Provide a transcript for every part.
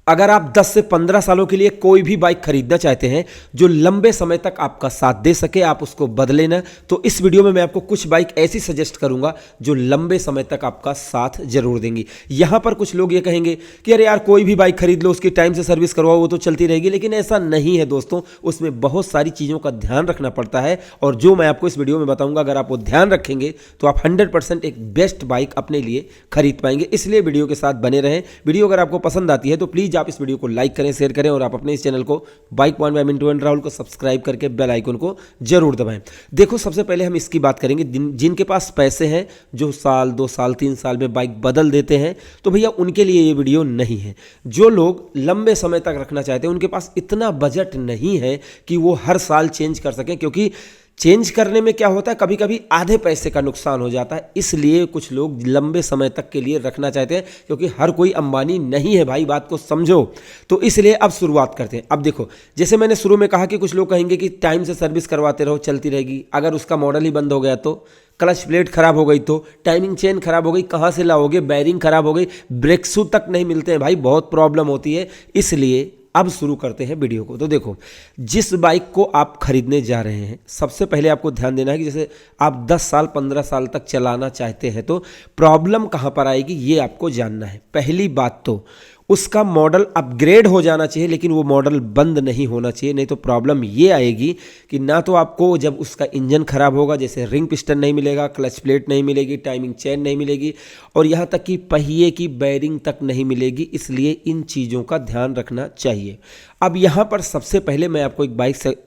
अगर आप 10 से 15 सालों के लिए कोई भी बाइक खरीदना चाहते हैं जो लंबे समय तक आपका साथ दे सके, आप उसको बदले ना, तो इस वीडियो में मैं आपको कुछ बाइक ऐसी सजेस्ट करूंगा जो लंबे समय तक आपका साथ जरूर देंगी। यहां पर कुछ लोग ये कहेंगे कि अरे यार कोई भी बाइक खरीद लो, उसकी टाइम से सर्विस करवाओ, वो तो चलती रहेगी, लेकिन ऐसा नहीं है दोस्तों। उसमें बहुत सारी चीज़ों का ध्यान रखना पड़ता है और जो मैं आपको इस वीडियो में बताऊंगा, अगर आप वो ध्यान रखेंगे तो आप 100% एक बेस्ट बाइक अपने लिए खरीद पाएंगे। इसलिए वीडियो के साथ बने रहें। वीडियो अगर आपको पसंद आती है तो प्लीज़ आप इस वीडियो को लाइक करें, शेयर करें और आप अपने इस चैनल को bike point by Mintu and Rahul को सब्सक्राइब करके बेल आइकन को जरूर दबाएं। देखो, सबसे पहले हम इसकी बात करेंगे जिनके पास पैसे हैं, जो साल 2 साल 3 साल में बाइक बदल देते हैं, तो भैया उनके लिए ये वीडियो नहीं है। जो लोग लंबे समय तक रखना चाहते हैं, उनके पास इतना बजट नहीं है कि वो हर साल चेंज कर सकें, क्योंकि चेंज करने में क्या होता है, कभी कभी आधे पैसे का नुकसान हो जाता है। इसलिए कुछ लोग लंबे समय तक के लिए रखना चाहते हैं, क्योंकि हर कोई अंबानी नहीं है भाई, बात को समझो। तो इसलिए अब शुरुआत करते हैं। अब देखो, जैसे मैंने शुरू में कहा कि कुछ लोग कहेंगे कि टाइम से सर्विस करवाते रहो, चलती रहेगी। अगर उसका मॉडल ही बंद हो गया तो, क्लच प्लेट खराब हो गई तो, टाइमिंग चेन खराब हो गई, कहाँ से लाओगे, बैरिंग खराब हो गई, ब्रेक शू तक नहीं मिलते हैं भाई, बहुत प्रॉब्लम होती है। इसलिए अब शुरू करते हैं वीडियो को। तो देखो, जिस बाइक को आप खरीदने जा रहे हैं, सबसे पहले आपको ध्यान देना है कि जैसे आप 10 साल 15 साल तक चलाना चाहते हैं, तो प्रॉब्लम कहाँ पर आएगी ये आपको जानना है। पहली बात तो उसका मॉडल अपग्रेड हो जाना चाहिए, लेकिन वो मॉडल बंद नहीं होना चाहिए। नहीं तो प्रॉब्लम ये आएगी कि ना तो आपको जब उसका इंजन खराब होगा, जैसे रिंग पिस्टन नहीं मिलेगा, क्लच प्लेट नहीं मिलेगी, टाइमिंग चेन नहीं मिलेगी, और यहाँ तक कि पहिए की बैरिंग तक नहीं मिलेगी। इसलिए इन चीज़ों का ध्यान रखना चाहिए। अब यहाँ पर सबसे पहले मैं आपको एक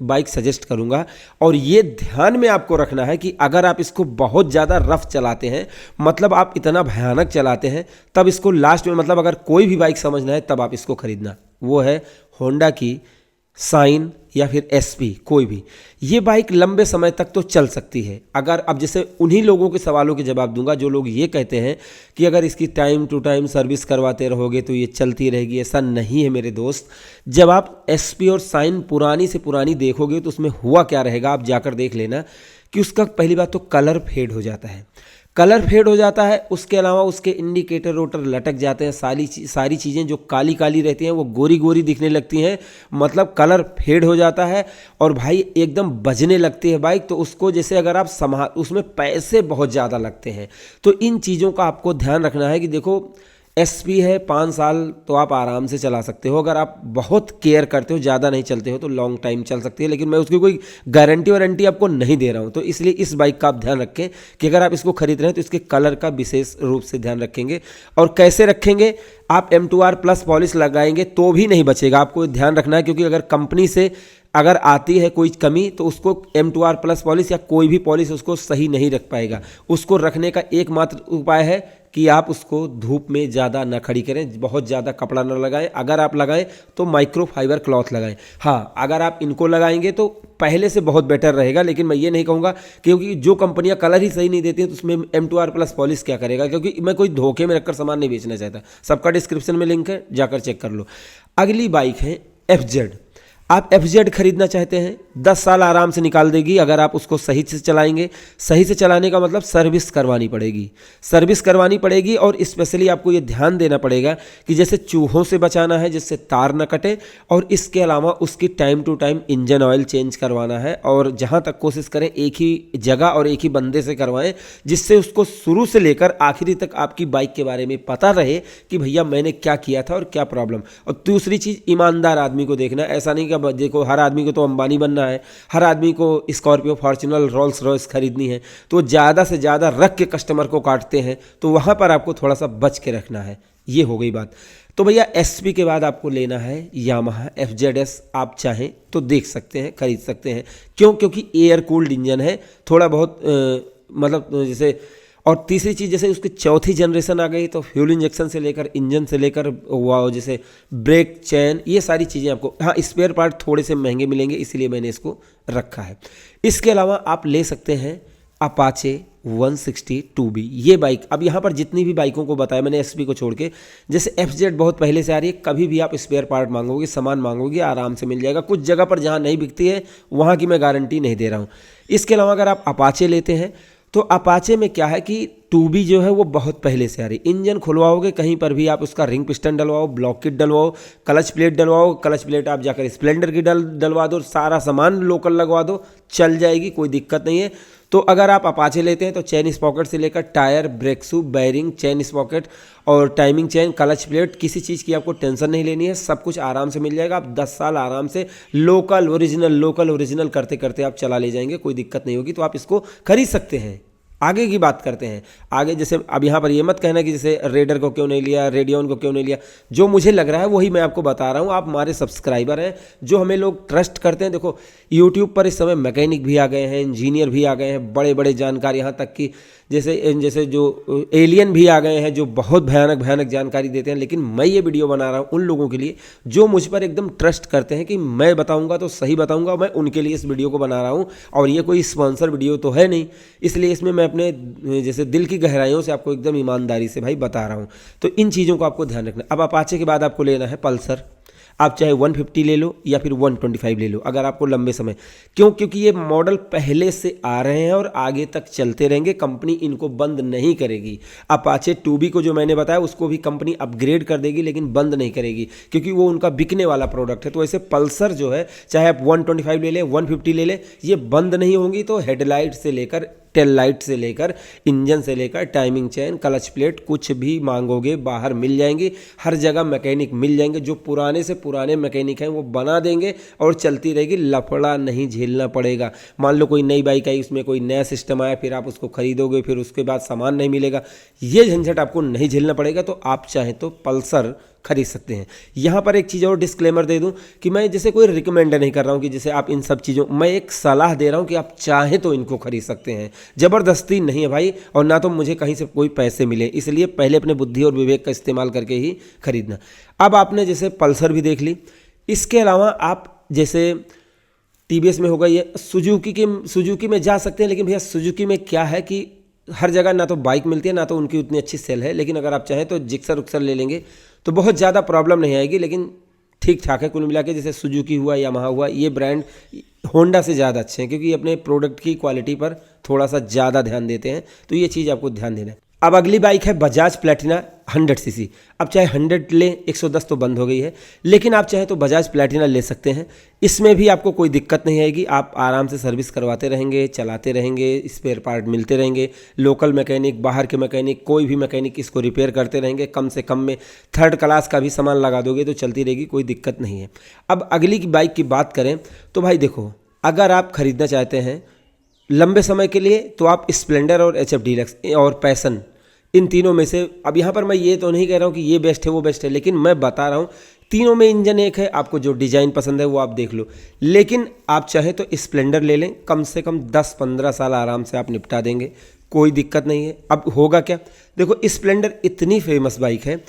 बाइक सजेस्ट करूँगा, और ये ध्यान में आपको रखना है कि अगर आप इसको बहुत ज़्यादा रफ चलाते हैं, मतलब आप इतना भयानक चलाते हैं, तब इसको लास्ट में, मतलब अगर कोई भी बाइक समझना है तब आप इसको खरीदना। वो है होंडा की साइन या फिर एसपी, कोई भी। ये बाइक लंबे समय तक तो चल सकती है। अगर अब जैसे उन्हीं लोगों के सवालों के जवाब दूंगा जो लोग ये कहते हैं कि अगर इसकी टाइम टू टाइम सर्विस करवाते रहोगे तो ये चलती रहेगी। ऐसा नहीं है मेरे दोस्त। जब आप एसपी और साइन पुरानी से पुरानी देखोगे तो उसमें हुआ क्या रहेगा, आप जाकर देख लेना कि उसका पहली बात तो कलर फेड हो जाता है। कलर फेड हो जाता है, उसके अलावा उसके इंडिकेटर रोटर लटक जाते हैं, सारी चीज़ें जो काली काली रहती हैं वो गोरी गोरी दिखने लगती हैं, मतलब कलर फेड हो जाता है। और भाई एकदम बजने लगती है बाइक, तो उसको जैसे अगर आप उसमें पैसे बहुत ज़्यादा लगते हैं। तो इन चीज़ों का आपको ध्यान रखना है कि देखो, एसपी है 5 साल तो आप आराम से चला सकते हो। अगर आप बहुत केयर करते हो, ज़्यादा नहीं चलते हो, तो लॉन्ग टाइम चल सकती है, लेकिन मैं उसकी कोई गारंटी वारंटी आपको नहीं दे रहा हूँ। तो इसलिए इस बाइक का आप ध्यान रखें कि अगर आप इसको खरीद रहे हैं तो इसके कलर का विशेष रूप से ध्यान रखेंगे। और कैसे रखेंगे, आप M2R प्लस पॉलिश लगाएंगे तो भी नहीं बचेगा, आपको ध्यान रखना है। क्योंकि अगर कंपनी से अगर आती है कोई कमी तो उसको M2R प्लस पॉलिश या कोई भी पॉलिश उसको सही नहीं रख पाएगा। उसको रखने का एकमात्र उपाय है कि आप उसको धूप में ज़्यादा ना खड़ी करें, बहुत ज़्यादा कपड़ा ना लगाएं। अगर आप लगाएं तो माइक्रोफाइबर क्लॉथ लगाएं। हाँ, अगर आप इनको लगाएंगे तो पहले से बहुत बेटर रहेगा, लेकिन मैं ये नहीं कहूँगा, क्योंकि जो कंपनियां कलर ही सही नहीं देती हैं तो उसमें M2R प्लस पॉलिश क्या करेगा, क्योंकि मैं कोई धोखे में रखकर सामान नहीं बेचना चाहता। सबका डिस्क्रिप्शन में लिंक है, जाकर चेक कर लो। अगली बाइक है FZ। आप FZ खरीदना चाहते हैं, 10 साल आराम से निकाल देगी अगर आप उसको सही से चलाएंगे। सही से चलाने का मतलब सर्विस करवानी पड़ेगी, सर्विस करवानी पड़ेगी। और स्पेशली आपको ये ध्यान देना पड़ेगा कि जैसे चूहों से बचाना है, जिससे तार न कटे, और इसके अलावा उसकी time to time engine oil change करवाना है। और जहाँ तक कोशिश करें एक ही जगह और एक ही बंदे से करवाएं, जिससे उसको शुरू से लेकर आखिरी तक आपकी बाइक के बारे में पता रहे कि भैया मैंने क्या किया था और क्या प्रॉब्लम। और दूसरी चीज़, ईमानदार आदमी को देखना। ऐसा नहीं कि देखो हर आदमी को तो अंबानी बनना है, हर आदमी को स्कॉर्पियो, फॉर्च्यूनर, रोल्स रॉयस खरीदनी है, तो ज़्यादा से ज़्यादा रख के कस्टमर को काटते हैं। तो वहाँ पर आपको थोड़ा सा बच के रखना है। ये हो गई बात। तो भैया एसपी के बाद आपको लेना है यामाहा FZS। आप चाहें तो देख सकते हैं, खरीद सकते हैं। क्यों? क्योंकि एयर कूल्ड इंजन है, थोड़ा बहुत मतलब जैसे। और तीसरी चीज़, जैसे उसकी चौथी जनरेशन आ गई तो फ्यूल इंजेक्शन से लेकर, इंजन से लेकर, वाह, जैसे ब्रेक, चैन, ये सारी चीज़ें आपको, हाँ, स्पेयर पार्ट थोड़े से महंगे मिलेंगे, इसीलिए मैंने इसको रखा है। इसके अलावा आप ले सकते हैं अपाचे 160 2B। ये बाइक, अब यहाँ पर जितनी भी बाइकों को बताया मैंने एसपी को छोड़ के, जैसे FZ बहुत पहले से आ रही है, कभी भी आप स्पेयर पार्ट मांगोगे, सामान मांगोगे, आराम से मिल जाएगा। कुछ जगह पर जहाँ नहीं बिकती है वहाँ की मैं गारंटी नहीं दे रहा हूँ। इसके अलावा अगर आप अपाचे लेते हैं तो अपाचे में क्या है कि 2B जो है वो बहुत पहले से आ रही। इंजन खुलवाओगे कहीं पर भी आप उसका रिंग पिस्टन डलवाओ, ब्लॉक किट डलवाओ, क्लच प्लेट डलवाओ, क्लच प्लेट आप जाकर स्प्लेंडर की डलवा दो, सारा सामान लोकल लगवा दो, चल जाएगी, कोई दिक्कत नहीं है। तो अगर आप अपाचे लेते हैं तो चेन स्पॉकेट से लेकर tyre, brake shoe, bearing, chain sprocket और टाइमिंग चेन, क्लच प्लेट, किसी चीज़ की आपको टेंशन नहीं लेनी है, सब कुछ आराम से मिल जाएगा। आप 10 साल आराम से लोकल ओरिजिनल करते करते आप चला ले जाएंगे, कोई दिक्कत नहीं होगी। तो आप इसको खरीद सकते हैं। आगे की बात करते हैं। आगे जैसे अब यहाँ पर ये मत कहना कि जैसे रेडर को क्यों नहीं लिया, रेडियन को क्यों नहीं लिया, जो मुझे लग रहा है वही मैं आपको बता रहा हूँ। आप हमारे सब्सक्राइबर हैं जो हमें लोग ट्रस्ट करते हैं। देखो यूट्यूब पर इस समय मैकेनिक भी आ गए हैं, इंजीनियर भी आ गए हैं, बड़े बड़े जानकार, यहाँ तक कि जैसे जो एलियन भी आ गए हैं जो बहुत भयानक जानकारी देते हैं। लेकिन मैं ये वीडियो बना रहा हूँ उन लोगों के लिए जो मुझ पर एकदम ट्रस्ट करते हैं कि मैं बताऊँगा तो सही बताऊँगा। मैं उनके लिए इस वीडियो को बना रहा हूँ और ये कोई स्पॉन्सर वीडियो तो है नहीं, इसलिए इसमें मैं अपने जैसे दिल की गहराइयों से आपको एकदम ईमानदारी से भाई बता रहा हूँ। तो इन चीज़ों को आपको ध्यान रखना। अब अपाचे के बाद आपको लेना है पल्सर। आप चाहे 150 ले लो या फिर 125 ले लो अगर आपको लंबे समय, क्योंकि ये मॉडल पहले से आ रहे हैं और आगे तक चलते रहेंगे, कंपनी इनको बंद नहीं करेगी। अपाचे 2B को जो मैंने बताया उसको भी कंपनी अपग्रेड कर देगी लेकिन बंद नहीं करेगी, क्योंकि वो उनका बिकने वाला प्रोडक्ट है। तो ऐसे पल्सर जो है चाहे आप 125 ले लें, 150 ले लें, ये बंद नहीं होंगी। तो हेडलाइट से लेकर टेल लाइट से लेकर इंजन से लेकर टाइमिंग चेन, क्लच प्लेट, कुछ भी मांगोगे बाहर मिल जाएंगी। हर जगह मैकेनिक मिल जाएंगे, जो पुराने से पुराने मैकेनिक हैं वो बना देंगे और चलती रहेगी। लफड़ा नहीं झेलना पड़ेगा। मान लो कोई नई बाइक आई, उसमें कोई नया सिस्टम आया, फिर आप उसको खरीदोगे, फिर उसके बाद सामान नहीं मिलेगा, ये झंझट आपको नहीं झेलना पड़ेगा। तो आप चाहें तो पल्सर खरीद सकते हैं। यहाँ पर एक चीज़ और डिस्क्लेमर दे दूं कि मैं जैसे कोई रिकमेंड नहीं कर रहा हूँ कि जैसे आप इन सब चीज़ों, मैं एक सलाह दे रहा हूँ कि आप चाहें तो इनको खरीद सकते हैं, ज़बरदस्ती नहीं है भाई, और ना तो मुझे कहीं से कोई पैसे मिले, इसलिए पहले अपने बुद्धि और विवेक का इस्तेमाल करके ही खरीदना। अब आपने जैसे पल्सर भी देख ली, इसके अलावा आप जैसे TVS में होगा, ये सुजुकी में जा सकते हैं। लेकिन भैया सुजुकी में क्या है कि हर जगह ना तो बाइक मिलती है ना तो उनकी उतनी अच्छी सेल है। लेकिन अगर आप चाहें तो जिक्सर उक्सर ले लेंगे तो बहुत ज़्यादा प्रॉब्लम नहीं आएगी, लेकिन ठीक ठाक है कुल मिला के। जैसे सुजुकी हुआ, यामाहा हुआ, ये ब्रांड होंडा से ज़्यादा अच्छे हैं क्योंकि अपने प्रोडक्ट की क्वालिटी पर थोड़ा सा ज़्यादा ध्यान देते हैं। तो ये चीज़ आपको ध्यान देना है। अब अगली बाइक है बजाज प्लैटिना 100cc। अब चाहे 100 लें, 110 तो बंद हो गई है, लेकिन आप चाहे तो बजाज प्लैटिना ले सकते हैं। इसमें भी आपको कोई दिक्कत नहीं आएगी, आप आराम से सर्विस करवाते रहेंगे, चलाते रहेंगे, स्पेयर पार्ट मिलते रहेंगे, लोकल मैकेनिक, बाहर के मैकेनिक, कोई भी मैकेनिक इसको रिपेयर करते रहेंगे। कम से कम में 3rd क्लास का भी सामान लगा दोगे तो चलती रहेगी, कोई दिक्कत नहीं है। अब अगली की बाइक की बात करें तो भाई देखो, अगर आप खरीदना चाहते हैं लंबे समय के लिए तो आप स्प्लेंडर और HF डीलक्स और पैसन, इन तीनों में से, अब यहाँ पर मैं ये तो नहीं कह रहा हूँ कि ये बेस्ट है वो बेस्ट है, लेकिन मैं बता रहा हूँ तीनों में इंजन एक है। आपको जो डिज़ाइन पसंद है वो आप देख लो, लेकिन आप चाहे तो स्प्लेंडर ले लें, कम से कम 10-15 साल आराम से आप निपटा देंगे, कोई दिक्कत नहीं है। अब होगा क्या, देखो स्प्लेंडर इतनी फेमस बाइक है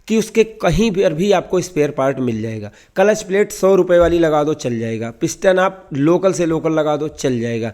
कि उसके कहीं पर भी आपको स्पेयर पार्ट मिल जाएगा। क्लच प्लेट 100 रुपये वाली लगा दो चल जाएगा, पिस्टन आप लोकल से लोकल लगा दो चल जाएगा,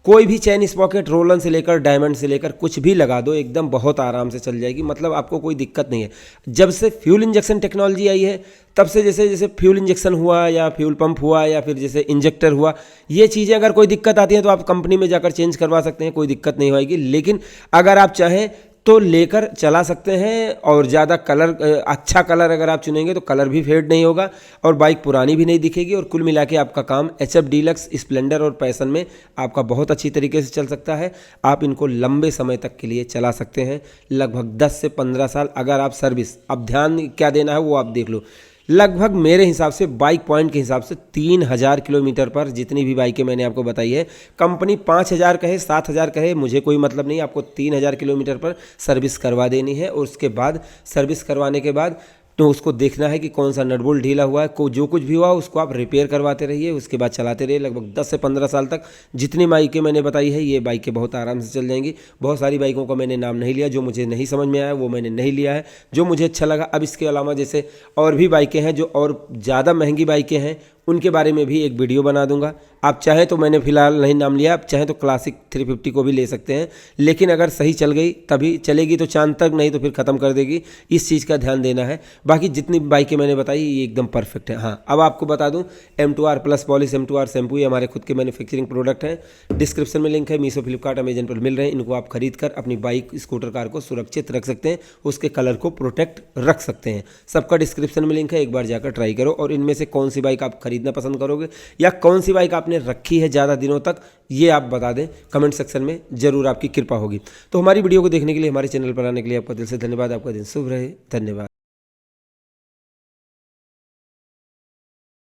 कोई भी चैन स्पॉकेट रोलन से लेकर डायमंड से लेकर कुछ भी लगा दो, एकदम बहुत आराम से चल जाएगी। मतलब आपको कोई दिक्कत नहीं है। जब से फ्यूल इंजेक्शन टेक्नोलॉजी आई है तब से जैसे फ्यूल इंजेक्शन हुआ या फ्यूल पंप हुआ या फिर जैसे इंजेक्टर हुआ, ये चीज़ें अगर कोई दिक्कत आती है तो आप कंपनी में जाकर चेंज करवा सकते हैं, कोई दिक्कत नहीं होगी। लेकिन अगर आप चाहें तो लेकर चला सकते हैं, और ज़्यादा कलर, अच्छा कलर अगर आप चुनेंगे तो कलर भी फेड नहीं होगा और बाइक पुरानी भी नहीं दिखेगी, और कुल मिला के आपका काम HF डीलक्स, स्प्लेंडर और पैसन में आपका बहुत अच्छी तरीके से चल सकता है। आप इनको लंबे समय तक के लिए चला सकते हैं, लगभग 10 से 15 साल। अगर आप सर्विस, अब ध्यान क्या देना है वो आप देख लो, लगभग मेरे हिसाब से बाइक पॉइंट के हिसाब से 3000 किलोमीटर पर जितनी भी बाइकें मैंने आपको बताई है, कंपनी 5000 कहे 7000 कहे, मुझे कोई मतलब नहीं, आपको 3000 किलोमीटर पर सर्विस करवा देनी है। और उसके बाद सर्विस करवाने के बाद तो उसको देखना है कि कौन सा नट बोल्ट ढीला हुआ है, जो कुछ भी हुआ उसको आप रिपेयर करवाते रहिए, उसके बाद चलाते रहिए लगभग 10 से 15 साल तक। जितनी बाइकें मैंने बताई है ये बाइकें बहुत आराम से चल जाएंगी। बहुत सारी बाइकों का मैंने नाम नहीं लिया, जो मुझे नहीं समझ में आया वो मैंने नहीं लिया है, जो मुझे अच्छा लगा। अब इसके अलावा जैसे और भी बाइकें हैं जो और ज़्यादा महंगी बाइकें हैं, उनके बारे में भी एक वीडियो बना दूंगा। आप चाहें तो, मैंने फिलहाल नहीं नाम लिया, आप चाहें तो क्लासिक 350 को भी ले सकते हैं, लेकिन अगर सही चल गई तभी चलेगी तो चांद तक, नहीं तो फिर ख़त्म कर देगी। इस चीज़ का ध्यान देना है। बाकी जितनी बाइकें मैंने बताई ये एकदम परफेक्ट है। हाँ, अब आपको बता दूं, M2R plus polish M2R shampoo, ये हमारे खुद के मैन्युफैक्चरिंग प्रोडक्ट हैं। डिस्क्रिप्शन में लिंक है, मीशो, फ्लिपकार्ट, अमेजन पर मिल रहे हैं। इनको आप खरीद कर अपनी बाइक, स्कूटर, कार को सुरक्षित रख सकते हैं, उसके कलर को प्रोटेक्ट रख सकते हैं। सबका डिस्क्रिप्शन में लिंक है, एक बार जाकर ट्राई करो। और इनमें से कौन सी बाइक आप खरीदना पसंद करोगे या कौन सी बाइक आपने रखी है ज़्यादा दिनों तक, ये आप बता दें कमेंट सेक्शन में, जरूर आपकी कृपा होगी। तो हमारी वीडियो को देखने के लिए, हमारे चैनल पर आने के लिए आपका दिल से धन्यवाद। आपका दिन शुभ रहे। धन्यवाद।